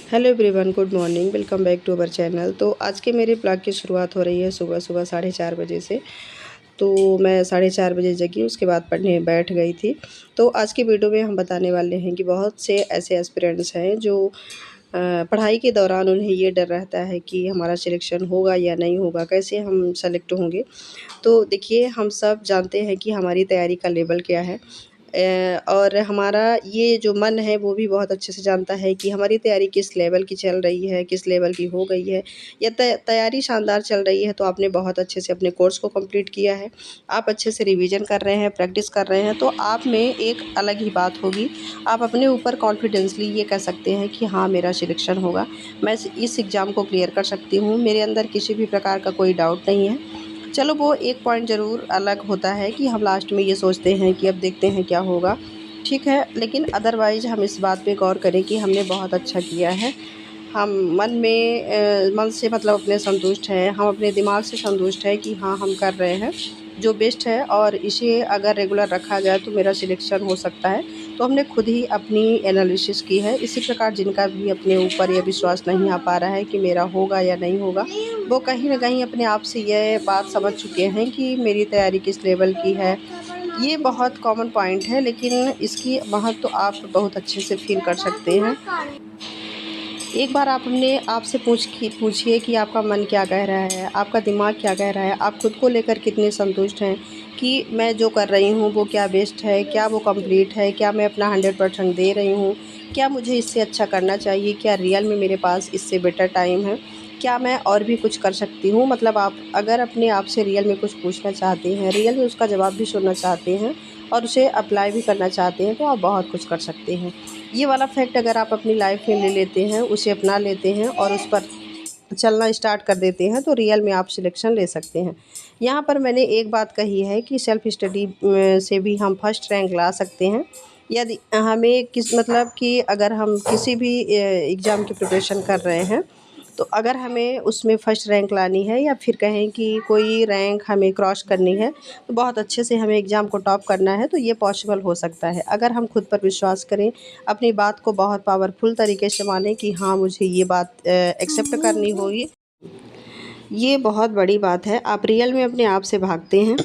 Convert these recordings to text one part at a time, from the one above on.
Hello everyone, good morning. Welcome back to our channel. तो आज के मेरे ब्लॉग की शुरुआत हो रही है सुबह सुबह 4:30 बजे से। तो मैं 4:30 बजे जगी, उसके बाद पढ़ने बैठ गई थी। तो आज की वीडियो में हम बताने वाले हैं कि बहुत से ऐसे एस्पिरेंट्स हैं जो पढ़ाई के दौरान उन्हें ये डर रहता है कि हमारा सिलेक्शन होगा या नहीं होगा, कैसे हम सेलेक्ट होंगे। तो देखिए, हम सब जानते हैं कि हमारी तैयारी का लेवल क्या है। और हमारा ये जो मन है वो भी बहुत अच्छे से जानता है कि हमारी तैयारी किस लेवल की चल रही है, किस लेवल की हो गई है, या तैयारी शानदार चल रही है तो आपने बहुत अच्छे से अपने कोर्स को कंप्लीट किया है, आप अच्छे से रिवीजन कर रहे हैं, प्रैक्टिस कर रहे हैं, तो आप में एक अलग ही बात होगी। आप अपने ऊपर कॉन्फिडेंसली ये कह सकते हैं कि हाँ, मेरा सिलेक्शन होगा, मैं इस एग्ज़ाम को क्लियर कर सकती हूँ, मेरे अंदर किसी भी प्रकार का कोई डाउट नहीं है। चलो, वो एक पॉइंट ज़रूर अलग होता है कि हम लास्ट में ये सोचते हैं कि अब देखते हैं क्या होगा, ठीक है। लेकिन अदरवाइज़ हम इस बात पे गौर करें कि हमने बहुत अच्छा किया है। हम मन में मन से मतलब अपने संतुष्ट हैं, हम अपने दिमाग से संतुष्ट हैं कि हाँ, हम कर रहे हैं जो बेस्ट है और इसे अगर रेगुलर रखा जाए तो मेरा सिलेक्शन हो सकता है। तो हमने खुद ही अपनी एनालिसिस की है। इसी प्रकार जिनका भी अपने ऊपर ये विश्वास नहीं आ पा रहा है कि मेरा होगा या नहीं होगा, वो कहीं न कहीं अपने आप से ये बात समझ चुके हैं कि मेरी तैयारी किस लेवल की है। ये बहुत कॉमन पॉइंट है, लेकिन इसकी महत्व तो आप बहुत अच्छे से फ़ील कर सकते हैं। एक बार आप अपने आप से पूछिए कि आपका मन क्या कह रहा है, आपका दिमाग क्या कह रहा है, आप खुद को लेकर कितने संतुष्ट हैं कि मैं जो कर रही हूँ वो क्या बेस्ट है, क्या वो कंप्लीट है, क्या मैं अपना 100% दे रही हूँ, क्या मुझे इससे अच्छा करना चाहिए, क्या रियल में मेरे पास इससे बेटर टाइम है, क्या मैं और भी कुछ कर सकती हूँ। मतलब आप अगर अपने आप से रियल में कुछ पूछना चाहते हैं, रियल में उसका जवाब भी सुनना चाहते हैं और उसे अप्लाई भी करना चाहते हैं, तो आप बहुत कुछ कर सकते हैं। ये वाला फैक्ट अगर आप अपनी लाइफ में ले लेते हैं, उसे अपना लेते हैं और उस पर चलना स्टार्ट कर देते हैं, तो रियल में आप सिलेक्शन ले सकते हैं। यहाँ पर मैंने एक बात कही है कि सेल्फ स्टडी से भी हम फर्स्ट रैंक ला सकते हैं। यदि हमें किस मतलब कि अगर हम किसी भी एग्ज़ाम की प्रिपरेशन कर रहे हैं, तो अगर हमें उसमें फ़र्स्ट रैंक लानी है या फिर कहें कि कोई रैंक हमें क्रॉस करनी है, तो बहुत अच्छे से हमें एग्ज़ाम को टॉप करना है, तो ये पॉसिबल हो सकता है। अगर हम खुद पर विश्वास करें, अपनी बात को बहुत पावरफुल तरीके से मानें कि हाँ, मुझे ये बात एक्सेप्ट करनी होगी। ये बहुत बड़ी बात है। आप रियल में अपने आप से भागते हैं।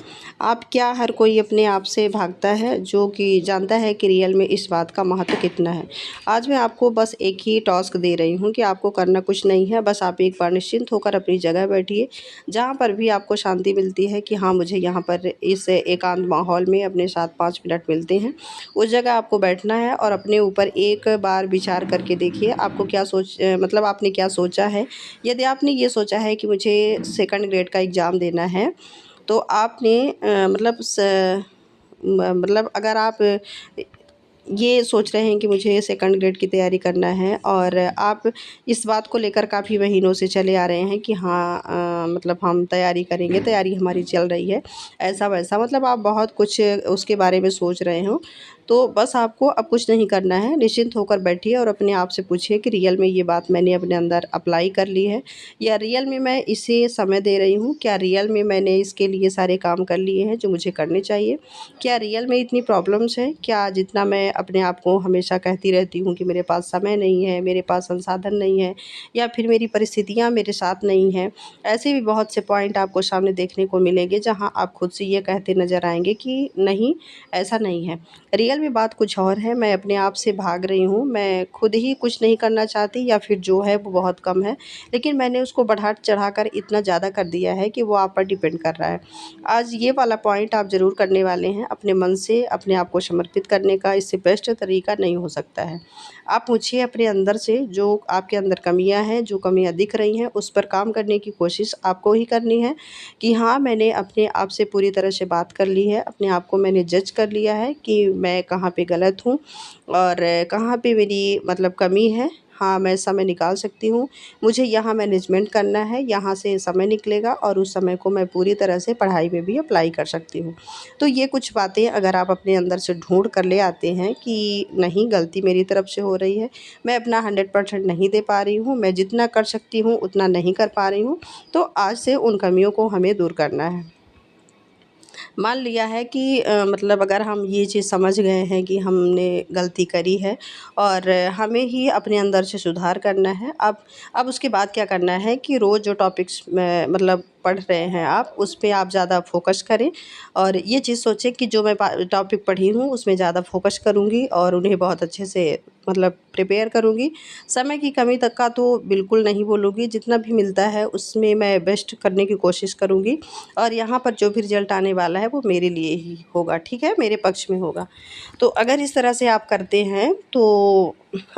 आप क्या हर कोई अपने आप से भागता है जो कि जानता है कि रियल में इस बात का महत्व कितना है। आज मैं आपको बस एक ही टास्क दे रही हूँ कि आपको करना कुछ नहीं है, बस आप एक बार निश्चिंत होकर अपनी जगह बैठिए, जहाँ पर भी आपको शांति मिलती है कि हाँ, मुझे यहाँ पर इस एकांत माहौल में अपने साथ 5 मिनट मिलते हैं। उस जगह आपको बैठना है और अपने ऊपर एक बार विचार करके देखिए आपको क्या मतलब आपने क्या सोचा है। यदि आपने ये सोचा है कि मुझे सेकंड ग्रेड का एग्ज़ाम देना है, तो आपने मतलब अगर आप ये सोच रहे हैं कि मुझे सेकंड ग्रेड की तैयारी करना है और आप इस बात को लेकर काफ़ी महीनों से चले आ रहे हैं कि हाँ, मतलब हम तैयारी करेंगे, तैयारी हमारी चल रही है, ऐसा-वैसा, मतलब आप बहुत कुछ उसके बारे में सोच रहे हो। तो बस आपको अब कुछ नहीं करना है, निश्चिंत होकर बैठिए और अपने आप से पूछिए कि रियल में ये बात मैंने अपने अंदर अप्लाई कर ली है, या रियल में मैं इसे समय दे रही हूँ? क्या रियल में मैंने इसके लिए सारे काम कर लिए हैं जो मुझे करने चाहिए? क्या रियल में इतनी प्रॉब्लम्स हैं? क्या जितना मैं अपने आप को हमेशा कहती रहती हूँ कि मेरे पास समय नहीं है, मेरे पास संसाधन नहीं है, या फिर मेरी परिस्थितियाँ मेरे साथ नहीं हैं, ऐसे भी बहुत से पॉइंट आपको सामने देखने को मिलेंगे जहाँ आप खुद से ये कहते नज़र आएँगे कि नहीं, ऐसा नहीं है। रियल में बात कुछ और है, मैं अपने आप से भाग रही हूँ, मैं खुद ही कुछ नहीं करना चाहती, या फिर जो है वो बहुत कम है, लेकिन मैंने उसको बढ़ा-चढ़ाकर इतना ज़्यादा कर दिया है कि वो आप पर डिपेंड कर रहा है। आज ये वाला पॉइंट आप ज़रूर करने वाले हैं, अपने मन से अपने आप को समर्पित करने का इससे बेस्ट तरीका नहीं हो सकता है। आप पूछिए अपने अंदर से, जो आपके अंदर कमियाँ हैं, जो कमियाँ दिख रही हैं, उस पर काम करने की कोशिश आपको ही करनी है कि हाँ, मैंने अपने आप से पूरी तरह से बात कर ली है, अपने आप को मैंने जज कर लिया है कि मैं कहाँ पे गलत हूँ और कहाँ पे मेरी मतलब कमी है। हाँ, मैं समय निकाल सकती हूँ, मुझे यहाँ मैनेजमेंट करना है, यहाँ से समय निकलेगा और उस समय को मैं पूरी तरह से पढ़ाई में भी अप्लाई कर सकती हूँ। तो ये कुछ बातें अगर आप अपने अंदर से ढूँढ कर ले आते हैं कि नहीं, गलती मेरी तरफ से हो रही है, मैं अपना 100% नहीं दे पा रही हूँ, मैं जितना कर सकती हूँ उतना नहीं कर पा रही हूँ, तो आज से उन कमियों को हमें दूर करना है। मान लिया है कि मतलब अगर हम ये चीज़ समझ गए हैं कि हमने गलती करी है और हमें ही अपने अंदर से सुधार करना है। अब उसके बाद क्या करना है कि रोज़ जो टॉपिक्स में मतलब पढ़ रहे हैं आप, उस पे आप ज़्यादा फ़ोकस करें और ये चीज़ सोचें कि जो मैं टॉपिक पढ़ी हूँ उसमें ज़्यादा फ़ोकस करूँगी और उन्हें बहुत अच्छे से मतलब प्रिपेयर करूँगी। समय की कमी तक का तो बिल्कुल नहीं बोलूँगी, जितना भी मिलता है उसमें मैं बेस्ट करने की कोशिश करूँगी और यहाँ पर जो भी रिज़ल्ट आने वाला है वो मेरे लिए ही होगा, ठीक है? मेरे पक्ष में होगा। तो अगर इस तरह से आप करते हैं तो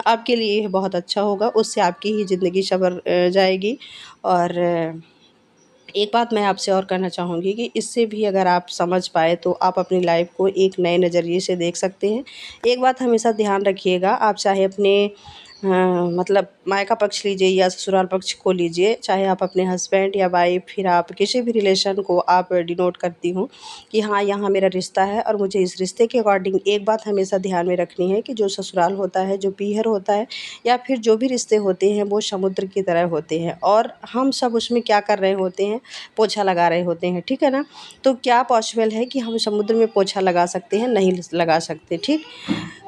आपके लिए बहुत अच्छा होगा, उससे आपकी ही ज़िंदगी संवर जाएगी। और एक बात मैं आपसे और कहना चाहूँगी कि इससे भी अगर आप समझ पाए तो आप अपनी लाइफ़ को एक नए नज़रिए से देख सकते हैं। एक बात हमेशा ध्यान रखिएगा, आप चाहे अपने मतलब मायका पक्ष लीजिए या ससुराल पक्ष को लीजिए, चाहे आप अपने हस्बैंड या वाइफ़ फिर आप किसी भी रिलेशन को आप डिनोट करती हो कि हाँ, यहाँ मेरा रिश्ता है और मुझे इस रिश्ते के अकॉर्डिंग एक बात हमेशा ध्यान में रखनी है कि जो ससुराल होता है, जो पीहर होता है या फिर जो भी रिश्ते होते हैं वो समुद्र की तरह होते हैं और हम सब उसमें क्या कर रहे होते हैं, पोछा लगा रहे होते हैं, ठीक है ना? तो क्या पॉसिबल है कि हम समुद्र में पोछा लगा सकते हैं? नहीं लगा सकते, ठीक?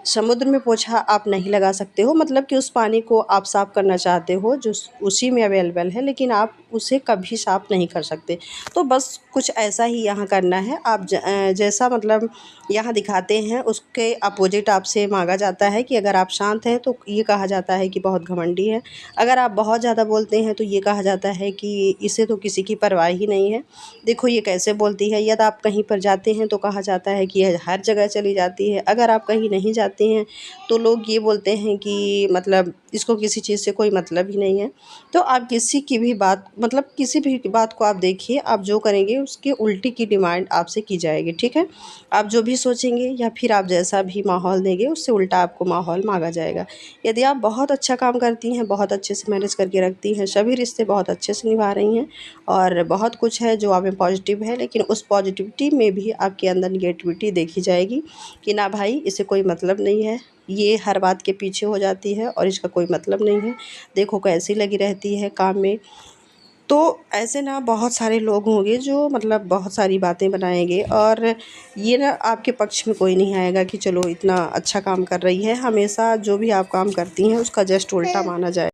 समुद्र में पोछा आप नहीं लगा सकते हो, मतलब कि उस पानी को आप साफ़ करना चाहते हो जो उसी में अवेलेबल है, लेकिन आप उसे कभी साफ़ नहीं कर सकते। तो बस कुछ ऐसा ही यहाँ करना है, आप जैसा मतलब यहाँ दिखाते हैं उसके अपोजिट आपसे मांगा जाता है कि अगर आप शांत हैं तो ये कहा जाता है कि बहुत घमंडी है। अगर आप बहुत ज़्यादा बोलते हैं तो ये कहा जाता है कि इसे तो किसी की परवाह ही नहीं है, देखो ये कैसे बोलती है। यदि आप कहीं पर जाते हैं तो कहा जाता है कि यह हर जगह चली जाती है। अगर आप कहीं नहीं जाते हैं तो लोग ये बोलते हैं कि मतलब इसको किसी चीज़ से कोई मतलब ही नहीं है। तो आप किसी की भी बात मतलब किसी भी बात को आप देखिए, आप जो करेंगे उसके उल्टी की डिमांड आपसे की जाएगी, ठीक है? आप जो भी सोचेंगे या फिर आप जैसा भी माहौल देंगे उससे उल्टा आपको माहौल मांगा जाएगा। यदि आप बहुत अच्छा काम करती हैं, बहुत अच्छे से मैनेज करके रखती हैं, सभी रिश्ते बहुत अच्छे से निभा रही हैं और बहुत कुछ है जो आप में पॉजिटिव है, लेकिन उस पॉजिटिविटी में भी आपके अंदर नेगेटिविटी देखी जाएगी कि ना भाई इसे कोई मतलब नहीं है, ये हर बात के पीछे हो जाती है और इसका कोई मतलब नहीं है, देखो कैसी लगी रहती है काम में। तो ऐसे ना बहुत सारे लोग होंगे जो मतलब बहुत सारी बातें बनाएंगे और ये ना आपके पक्ष में कोई नहीं आएगा कि चलो इतना अच्छा काम कर रही है। हमेशा जो भी आप काम करती हैं उसका जस्ट उल्टा माना जाए।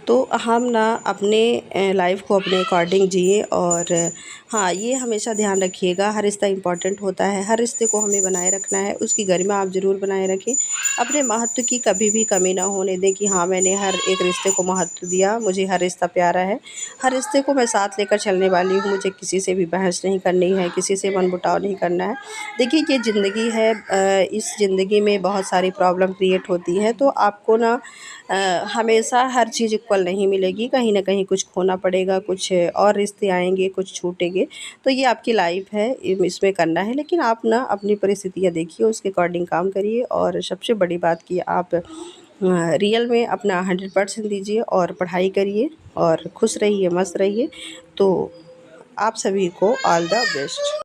तो हम ना अपने लाइफ को अपने अकॉर्डिंग जिए और हाँ, ये हमेशा ध्यान रखिएगा, हर रिश्ता इम्पॉर्टेंट होता है, हर रिश्ते को हमें बनाए रखना है, उसकी गरिमा आप ज़रूर बनाए रखें। अपने महत्व की कभी भी कमी ना होने दें कि हाँ, मैंने हर एक रिश्ते को महत्व दिया, मुझे हर रिश्ता प्यारा है, हर रिश्ते को मैं साथ लेकर चलने वाली हूँ, मुझे किसी से भी बहस नहीं करनी है, किसी से मनमुटाव नहीं करना है। देखिए ये ज़िंदगी है, इस ज़िंदगी में बहुत सारी प्रॉब्लम क्रिएट होती है, तो आपको ना हमेशा हर चीज़ इक्वल नहीं मिलेगी, कहीं न कहीं कुछ खोना पड़ेगा, कुछ और रिश्ते आएँगे, कुछ छूटेंगे। तो ये आपकी लाइफ़ है, इसमें करना है, लेकिन आप ना अपनी परिस्थितियाँ देखिए, उसके अकॉर्डिंग काम करिए और सबसे बड़ी बात कि आप रियल में अपना 100% दीजिए और पढ़ाई करिए और खुश रहिए, मस्त रहिए। तो आप सभी को ऑल द बेस्ट।